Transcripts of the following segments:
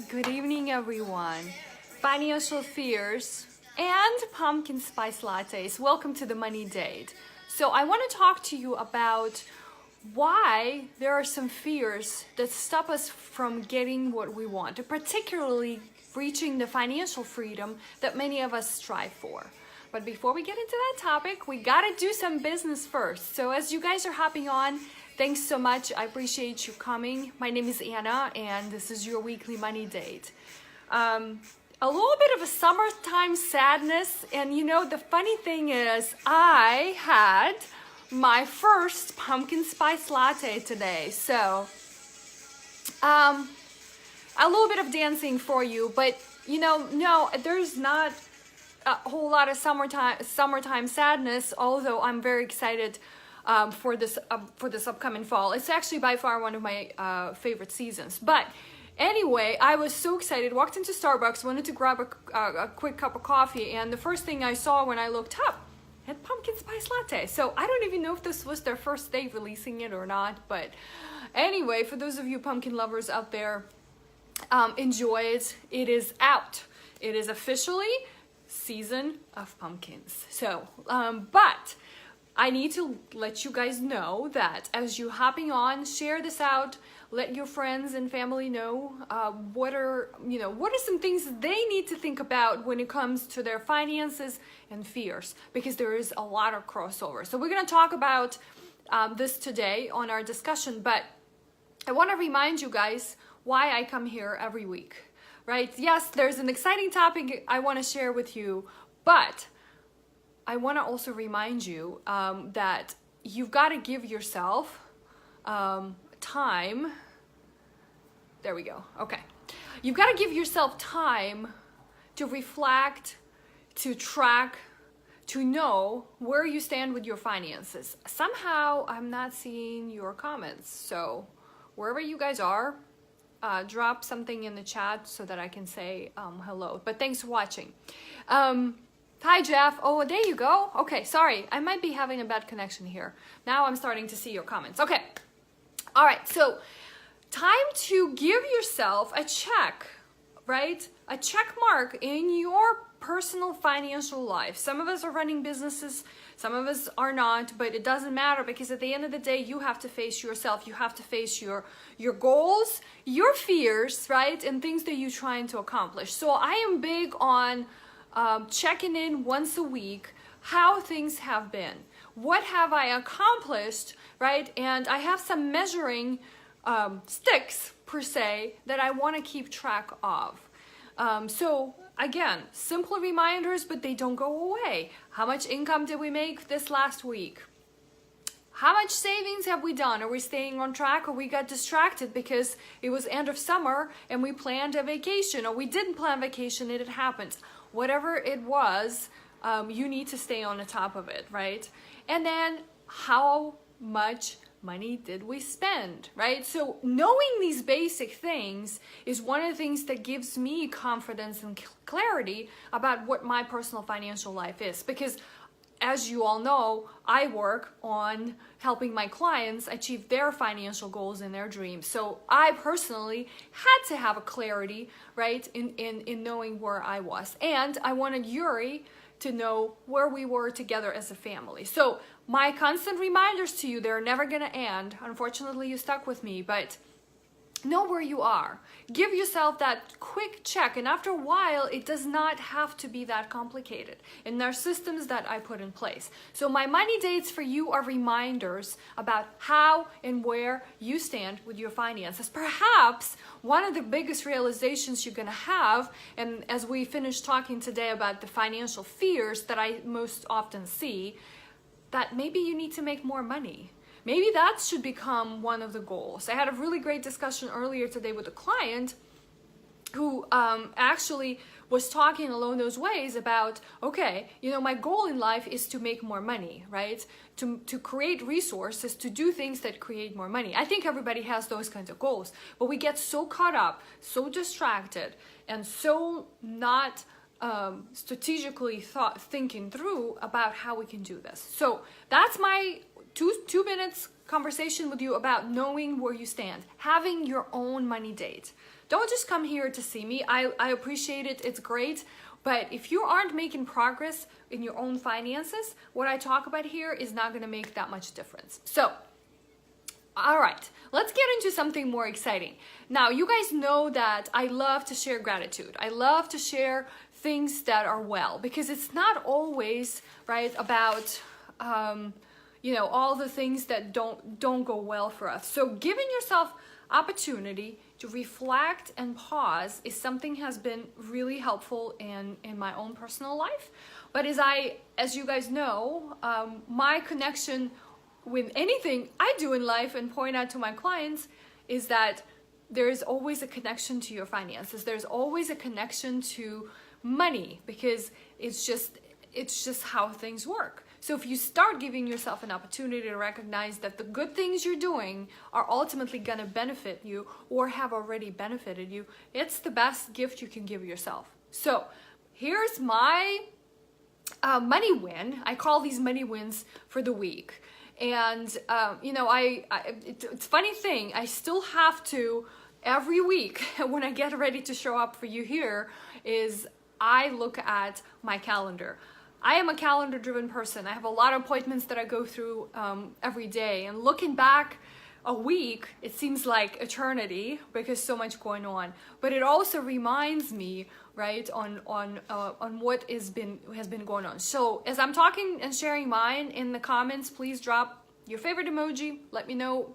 Good evening, everyone. Financial fears and pumpkin spice lattes. Welcome to the Money Date. So, I want to talk to you about why there are some fears that stop us from getting what we want, particularly reaching the financial freedom that many of us strive for. But before we get into that topic, we gotta do some business first. So, as you guys are hopping on, thanks so much. I appreciate you coming. My name is Anna, and this is your weekly Money Date. A little bit of a summertime sadness, and the funny thing is, I had my first pumpkin spice latte today. So, a little bit of dancing for you, but no, there's not a whole lot of summertime sadness. Although I'm very excited for this upcoming fall. It's actually by far one of my favorite seasons. But anyway, I was so excited. Walked into Starbucks, wanted to grab a quick cup of coffee, and the first thing I saw when I looked up had pumpkin spice latte. So I don't even know if this was their first day releasing it or not. But anyway, for those of you pumpkin lovers out there, enjoy it. It is out. It is officially season of pumpkins. So, but I need to let you guys know that as you hopping on, share this out, let your friends and family know what are some things they need to think about when it comes to their finances and fears, because there is a lot of crossover. So we're going to talk about this today on our discussion, but I want to remind you guys why I come here every week, right? Yes, there's an exciting topic I want to share with you, but I want to also remind you that you've got to give yourself time. There we go. Okay. You've got to give yourself time to reflect, to track, to know where you stand with your finances. Somehow I'm not seeing your comments. So wherever you guys are, drop something in the chat so that I can say hello. But thanks for watching. Hi, Jeff. Oh, there you go. Okay, sorry. I might be having a bad connection here. Now I'm starting to see your comments. Okay. All right. So, time to give yourself a check, right? A check mark in your personal financial life. Some of us are running businesses, some of us are not, but it doesn't matter, because at the end of the day, you have to face yourself. You have to face your goals, your fears, right? And things that you're trying to accomplish. So, I am big on checking in once a week how things have been, what have I accomplished, right? And I have some measuring sticks per se that I want to keep track of. So again, simple reminders, but they don't go away. How much income did we make this last week? How much savings have we done? Are we staying on track, or we got distracted because it was end of summer and we planned a vacation, or we didn't plan vacation and it happened? Whatever it was, you need to stay on the top of it, right? And then how much money did we spend, right? So knowing these basic things is one of the things that gives me confidence and clarity about what my personal financial life is. Because as you all know, I work on helping my clients achieve their financial goals and their dreams. So I personally had to have a clarity, right, in knowing where I was. And I wanted Yuri to know where we were together as a family. So my constant reminders to you, they're never going to end. Unfortunately, you stuck with me, but know where you are. Give yourself that quick check, and after a while, it does not have to be that complicated. And there are systems that I put in place. So my money dates for you are reminders about how and where you stand with your finances. Perhaps one of the biggest realizations you're going to have, and as we finish talking today about the financial fears that I most often see, that maybe you need to make more money. Maybe that should become one of the goals. I had a really great discussion earlier today with a client who actually was talking along those ways about, okay, my goal in life is to make more money, right? To create resources, to do things that create more money. I think everybody has those kinds of goals, but we get so caught up, so distracted, and so not strategically thinking through about how we can do this. So that's my two minutes conversation with you about knowing where you stand, having your own money date. Don't just come here to see me. I appreciate it. It's great. But if you aren't making progress in your own finances, what I talk about here is not going to make that much difference. So, all right, let's get into something more exciting. Now, you guys know that I love to share gratitude. I love to share things that are well, because it's not always, right, about, all the things that don't go well for us. So giving yourself opportunity to reflect and pause is something has been really helpful in my own personal life. But as you guys know, my connection with anything I do in life and point out to my clients is that there's always a connection to your finances. There's always a connection to money, because it's just how things work. So if you start giving yourself an opportunity to recognize that the good things you're doing are ultimately going to benefit you or have already benefited you, it's the best gift you can give yourself. So here's my money win. I call these money wins for the week. And, it's a funny thing. I still have to, every week when I get ready to show up for you here, is I look at my calendar. I am a calendar-driven person. I have a lot of appointments that I go through every day. And looking back a week, it seems like eternity because so much going on. But it also reminds me, right, on what has been going on. So as I'm talking and sharing mine in the comments, please drop your favorite emoji. Let me know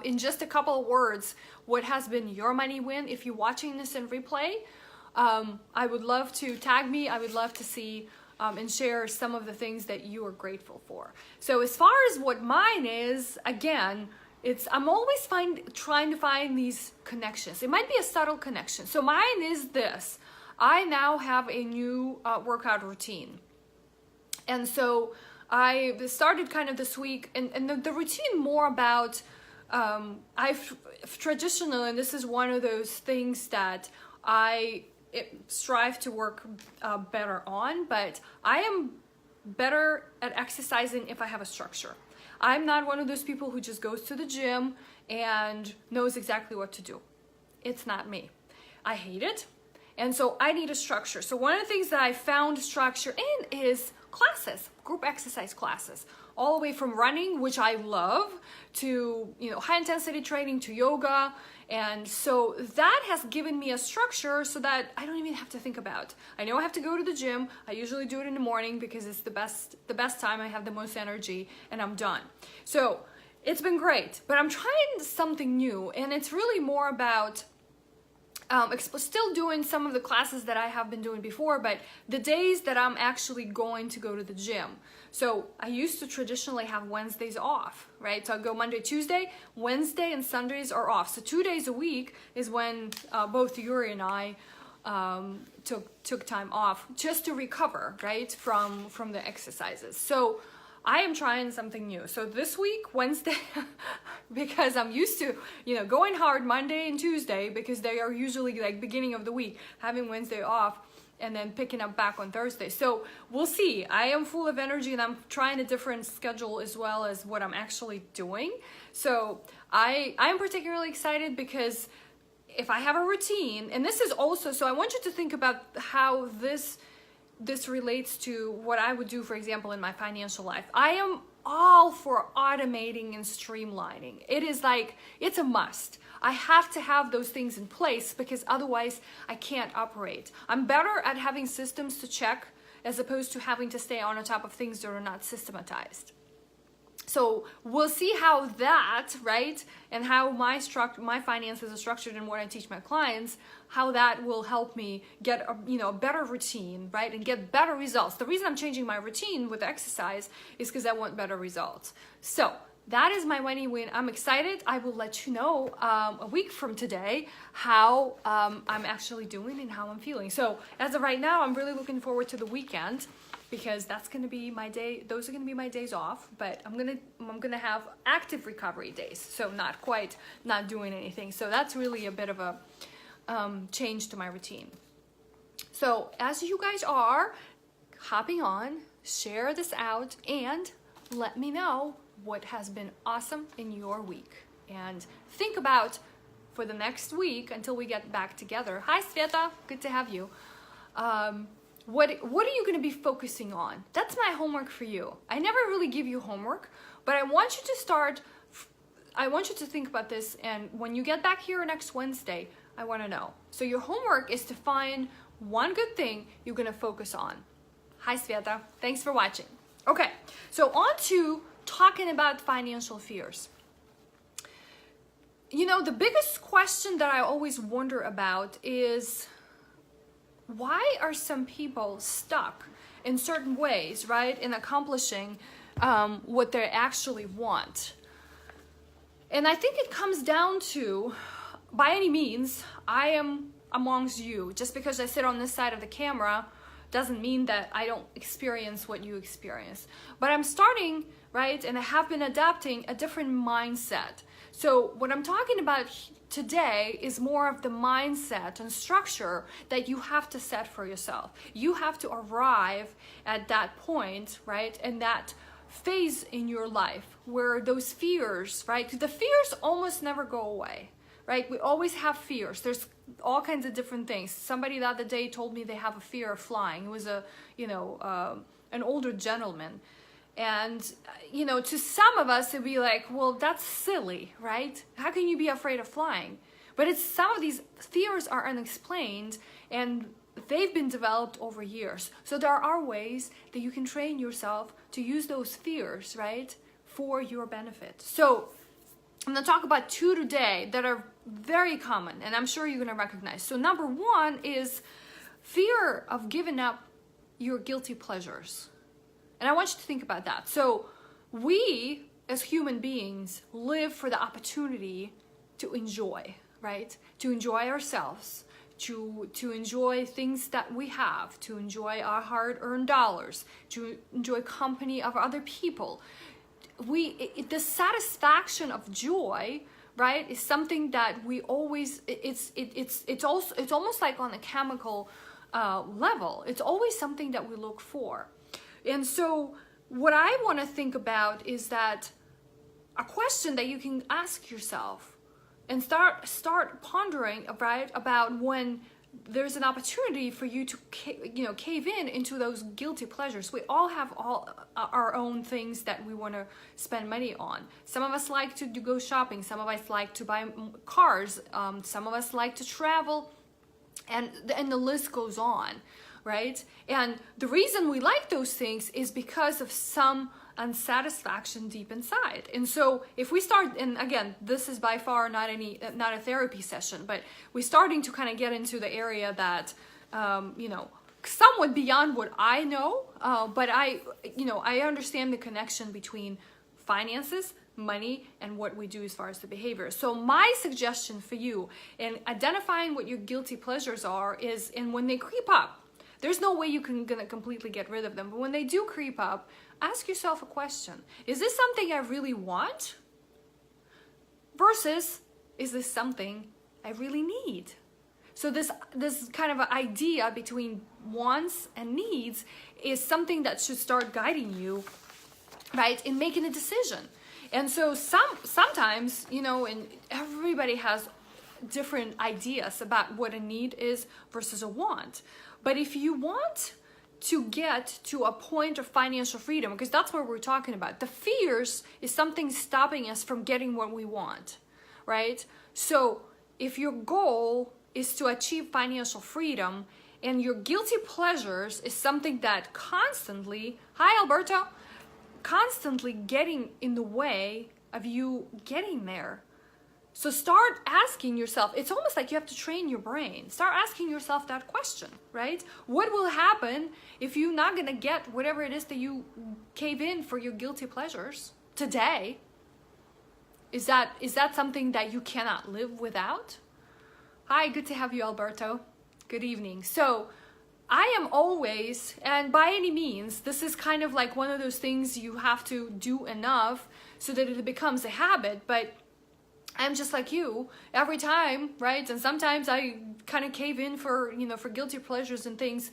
in just a couple of words what has been your money win. If you're watching this in replay, I would love to tag me. I would love to see and share some of the things that you are grateful for. So as far as what mine is, again, I'm always trying to find these connections. It might be a subtle connection. So mine is this. I now have a new workout routine. And so I started kind of this week, and the routine more about, I've traditionally, and this is one of those things that I strive to work better on, but I am better at exercising if I have a structure. I'm not one of those people who just goes to the gym and knows exactly what to do. It's not me. I hate it. And so I need a structure. So one of the things that I found structure in is classes, group exercise classes, all the way from running, which I love, to high intensity training, to yoga. And so that has given me a structure so that I don't even have to think about. I know I have to go to the gym. I usually do it in the morning because it's the best time. I have the most energy and I'm done. So it's been great, but I'm trying something new, and it's really more about still doing some of the classes that I have been doing before, but the days that I'm actually going to go to the gym. So I used to traditionally have Wednesdays off, right? So I go Monday, Tuesday, Wednesday and Sundays are off. So 2 days a week is when both Yuri and I took time off just to recover, right, from the exercises. So I am trying something new. So this week, Wednesday, because I'm used to, going hard Monday and Tuesday, because they are usually like beginning of the week, having Wednesday off and then picking up back on Thursday. So we'll see. I am full of energy and I'm trying a different schedule as well as what I'm actually doing. So I'm particularly excited because if I have a routine, and this is also, so I want you to think about how this relates to what I would do, for example, in my financial life. I am all for automating and streamlining. It is like, it's a must. I have to have those things in place because otherwise I can't operate. I'm better at having systems to check as opposed to having to stay on top of things that are not systematized. So we'll see how that, right, and how my finances are structured and what I teach my clients, how that will help me get a better routine, right, and get better results. The reason I'm changing my routine with exercise is because I want better results. So that is my money win. I'm excited. I will let you know a week from today how I'm actually doing and how I'm feeling. So as of right now, I'm really looking forward to the weekend, because that's going to be my day. Those are going to be my days off, but I'm going to have active recovery days. So not doing anything. So that's really a bit of a change to my routine. So as you guys are hopping on, share this out and let me know what has been awesome in your week. And think about for the next week until we get back together. Hi, Sveta. Good to have you. What are you going to be focusing on? That's my homework for you. I never really give you homework, but I want you to think about this, and when you get back here next Wednesday, I want to know. So your homework is to find one good thing you're going to focus on. Hi, Sveta. Thanks for watching. Okay, so on to talking about financial fears. You know, the biggest question that I always wonder about is, why are some people stuck in certain ways, right, in accomplishing what they actually want? And I think it comes down to, by any means, I am amongst you. Just because I sit on this side of the camera doesn't mean that I don't experience what you experience. But I'm starting, right, and I have been adapting a different mindset. So what I'm talking about today is more of the mindset and structure that you have to set for yourself. You have to arrive at that point, right, and that phase in your life where those fears, right, the fears almost never go away, right? We always have fears. There's all kinds of different things. Somebody the other day told me they have a fear of flying. It was an older gentleman. And, to some of us, it'd be like, well, that's silly, right? How can you be afraid of flying? But some of these fears are unexplained, and they've been developed over years. So there are ways that you can train yourself to use those fears, right, for your benefit. So I'm going to talk about 2 today that are very common, and I'm sure you're going to recognize. So number 1 is fear of giving up your guilty pleasures. And I want you to think about that. So we, as human beings, live for the opportunity to enjoy, right? To enjoy ourselves, to enjoy things that we have, to enjoy our hard-earned dollars, to enjoy company of other people. The satisfaction of joy, right, is something that we always, it's almost like on a chemical level. It's always something that we look for. And so what I want to think about is that a question that you can ask yourself and start pondering about when there's an opportunity for you to cave into those guilty pleasures. We all have our own things that we want to spend money on. Some of us like to go shopping. Some of us like to buy cars. Some of us like to travel, and the list goes on. Right? And the reason we like those things is because of some unsatisfaction deep inside. And so if we start, and again, this is by far not a therapy session, but we're starting to kind of get into the area that, somewhat beyond what I know, but I understand the connection between finances, money, and what we do as far as the behavior. So my suggestion for you in identifying what your guilty pleasures are is, and when they creep up, there's no way you can gonna completely get rid of them. But when they do creep up, ask yourself a question. Is this something I really want? Versus, is this something I really need? So this kind of idea between wants and needs is something that should start guiding you, right, in making a decision. And so sometimes, and everybody has different ideas about what a need is versus a want. But if you want to get to a point of financial freedom, because that's what we're talking about, the fears is something stopping us from getting what we want, right? So if your goal is to achieve financial freedom and your guilty pleasures is something that constantly, hi Alberto, constantly getting in the way of you getting there. So start asking yourself, it's almost like you have to train your brain. Start asking yourself that question, right? What will happen if you're not going to get whatever it is that you cave in for your guilty pleasures today? Is that something that you cannot live without? Hi, good to have you, Alberto. Good evening. So I am always, and by any means, this is kind of like one of those things you have to do enough so that it becomes a habit, but I'm just like you every time, right? And sometimes I kind of cave in for guilty pleasures and things.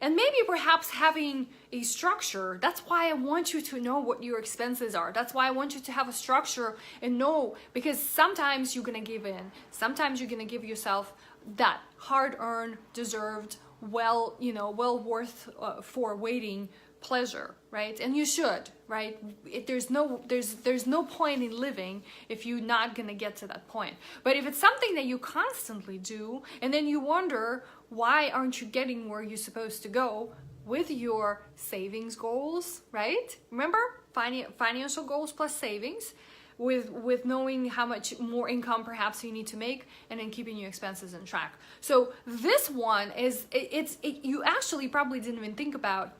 And maybe perhaps having a structure. That's why I want you to know what your expenses are. That's why I want you to have a structure and know, because sometimes you're gonna give in. Sometimes you're gonna give yourself that hard-earned, deserved, well worth for waiting pleasure, right? And you should, right? There's no point in living if you're not gonna get to that point. But if it's something that you constantly do, and then you wonder why aren't you getting where you're supposed to go with your savings goals, right? Remember, financial goals plus savings, with knowing how much more income perhaps you need to make, and then keeping your expenses in track. So this one is you actually probably didn't even think about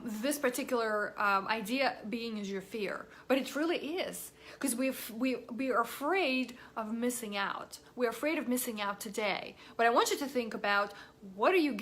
this particular idea being is your fear, but it really is, because we are afraid of missing out. We're afraid of missing out today. But I want you to think about, what are you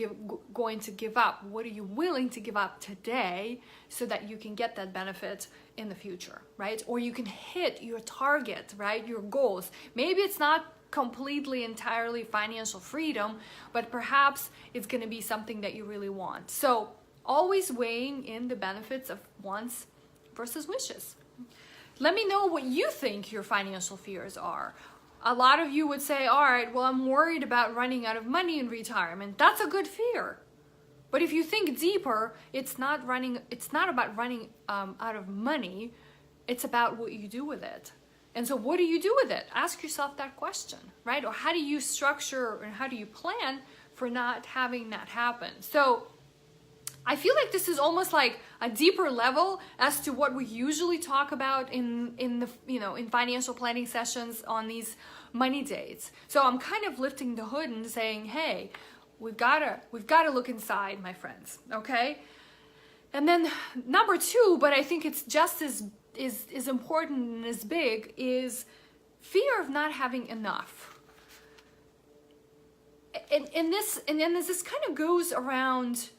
going to give up? What are you willing to give up today so that you can get that benefit in the future, right? Or you can hit your target, right? Your goals. Maybe it's not completely, entirely financial freedom, but perhaps it's going to be something that you really want. So always weighing in the benefits of wants versus wishes. Let me know what you think your financial fears are. A lot of you would say, all right, well, I'm worried about running out of money in retirement. That's a good fear. But if you think deeper, it's not about running out of money. It's about what you do with it. And so what do you do with it? Ask yourself that question, right? Or how do you structure and how do you plan for not having that happen? So I feel like this is almost like a deeper level as to what we usually talk about in financial planning sessions on these money dates. So I'm kind of lifting the hood and saying, hey, we've got to look inside, my friends, okay? And then number two, but I think it's just as important and as big, is fear of not having enough. And this kind of goes around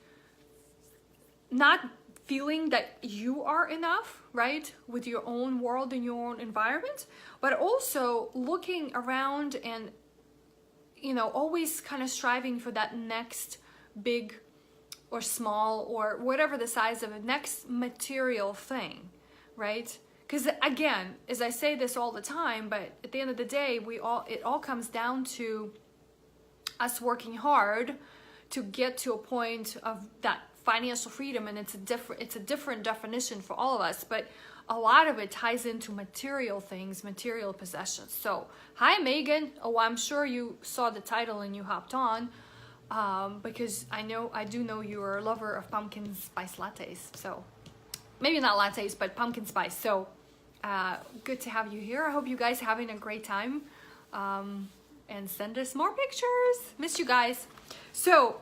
not feeling that you are enough, right, with your own world and your own environment, but also looking around and, always kind of striving for that next big or small or whatever the size of it, next material thing, right? Because again, as I say this all the time, but at the end of the day, it all comes down to us working hard to get to a point of that financial freedom, and it's a different definition for all of us, but a lot of it ties into material things, material possessions. So, hi Megan. Oh, I'm sure you saw the title and you hopped on, because I do know you're a lover of pumpkin spice lattes. So, maybe not lattes, but pumpkin spice. So, good to have you here. I hope you guys having a great time, and send us more pictures. Miss you guys. So,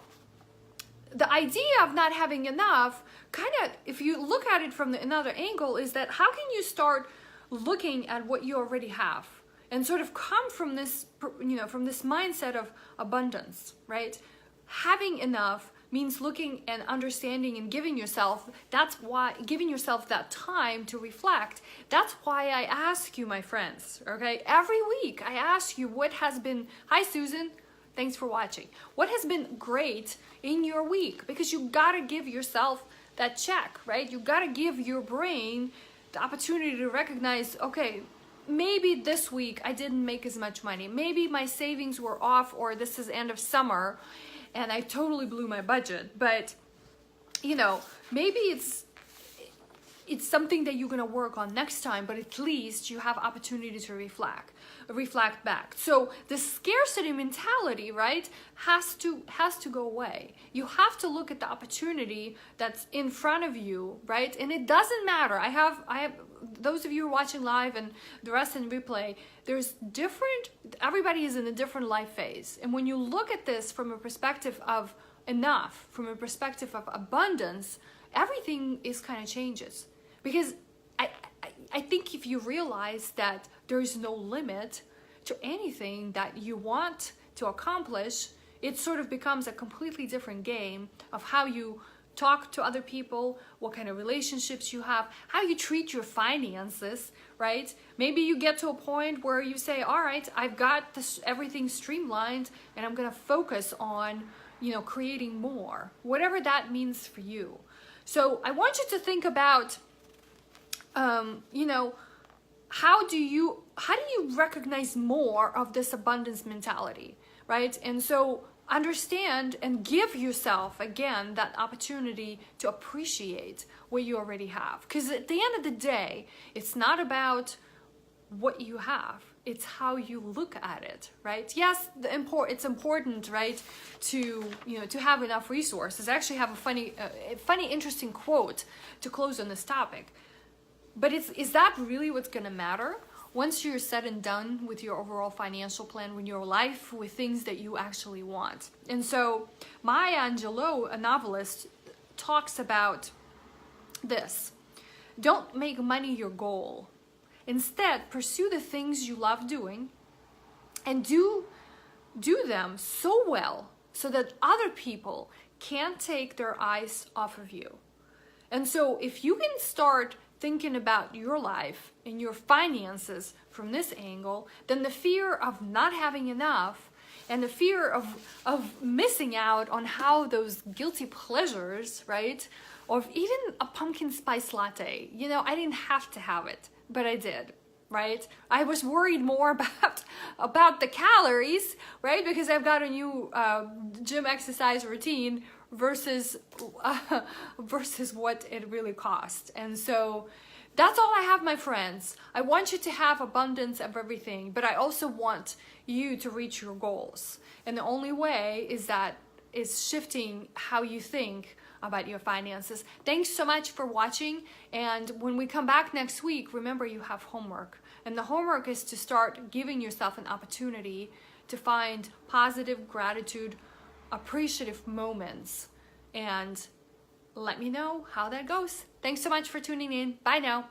the idea of not having enough, kind of, if you look at it from another angle, is that how can you start looking at what you already have and sort of come from this, from this mindset of abundance, right? Having enough means looking and understanding and giving yourself that time to reflect. That's why I ask you, my friends, okay? Every week I ask you what has been, hi Susan, thanks for watching. What has been great in your week? Because you gotta give yourself that check, right? You gotta give your brain the opportunity to recognize, okay, maybe this week I didn't make as much money. Maybe my savings were off, or this is end of summer and I totally blew my budget. But, maybe it's something that you're gonna work on next time, but at least you have opportunity to reflect back. So the scarcity mentality, right, has to go away. You have to look at the opportunity that's in front of you, right? And it doesn't matter. I have those of you watching live and the rest in replay, everybody is in a different life phase. And when you look at this from a perspective of enough, from a perspective of abundance, everything is kind of changes. Because I think if you realize that there is no limit to anything that you want to accomplish, it sort of becomes a completely different game of how you talk to other people, what kind of relationships you have, how you treat your finances, right? Maybe you get to a point where you say, all right, I've got everything streamlined and I'm going to focus on, creating more, whatever that means for you. So I want you to think about, how do you recognize more of this abundance mentality, right? And so understand and give yourself, again, that opportunity to appreciate what you already have. Because at the end of the day, it's not about what you have, it's how you look at it, right? Yes, it's important, right, to have enough resources. I actually have a funny, interesting quote to close on this topic. But is that really what's going to matter? Once you're said and done with your overall financial plan, with your life, with things that you actually want. And so Maya Angelou, a novelist, talks about this. Don't make money your goal. Instead, pursue the things you love doing and do them so well so that other people can't take their eyes off of you. And so if you can start thinking about your life and your finances from this angle, then the fear of not having enough and the fear of missing out on how those guilty pleasures, right? Or even a pumpkin spice latte, I didn't have to have it, but I did, right? I was worried more about the calories, right? Because I've got a new gym exercise routine versus what it really cost. And so that's all I have, my friends. I want you to have abundance of everything, but I also want you to reach your goals. And the only way is shifting how you think about your finances. Thanks so much for watching. And when we come back next week, remember you have homework. And the homework is to start giving yourself an opportunity to find positive gratitude, appreciative moments. And let me know how that goes. Thanks so much for tuning in. Bye now.